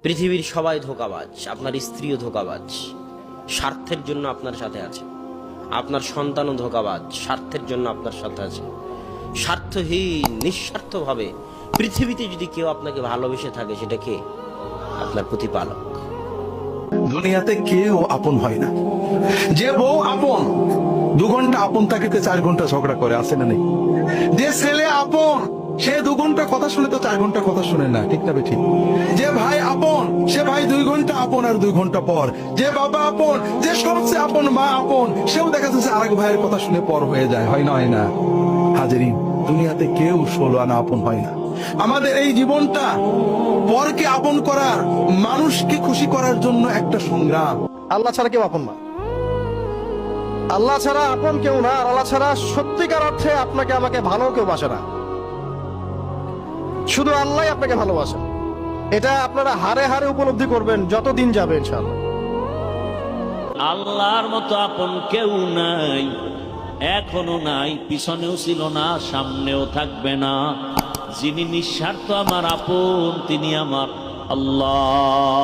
পৃথিবীর সবাই ধোঁকাবাজ, আপনার স্ত্রীও ধোঁকাবাজ, স্বার্থের জন্য আপনার সাথে আছে। আপনার সন্তানও ধোঁকাবাজ, স্বার্থের জন্য আপনার সাথে আছে। স্বার্থহীন নিঃস্বার্থভাবে পৃথিবীতে যদি কেউ আপনাকে ভালোবেসে থাকে, সেটা কে? আপনার প্রতিপালক। দুনিয়াতে কেউ আপন হয় না। যে বউ আপন, 2 ঘন্টা আপন থাকিতে 4 ঘন্টা ঝগড়া করে, আছে না নেই? যে ছেলে আপন, সে 2 ঘন্টা কথা শুনে তো 4 ঘন্টা কথা শুনে না, ঠিক না ঠিক? যে ভাই আপন, সে ভাই 2 ঘন্টা আপন আর 2 ঘন্টা পর। যে বাবা আপন, যে সবচেয়ে আপন মা আপন, সেও দেখা যাচ্ছে আরেক ভাইয়ের কথা শুনে পর হয়ে যায়, হয় না? হয় না হাজিরিন, দুনিয়াতে কেউ 16 আনা আপন হয় না। আমাদের এই জীবনটা পরকে আপন করার, মানুষকে খুশি করার জন্য একটা সংগ্রাম। আল্লাহ ছাড়া কেউ আপন না। আল্লাহ ছাড়া আপন কেউ না। আর আল্লাহ ছাড়া সত্যিকার অর্থে আপনাকে আমাকে ভালো কেউ বাসে না। শুধু আল্লাহ আপনাকে ভালোবাসেন। এটা আপনারা হারে হারে উপলব্ধি করবেন যত দিন যাবে ইনশাআল্লাহ। আল্লাহর মতো আপন কেউ নাই, এখনো নাই, পিছনেও ছিল না, সামনেও থাকবে না। যিনি নিঃস্বার্থ আমার আপন, তিনি আমার আল্লাহ।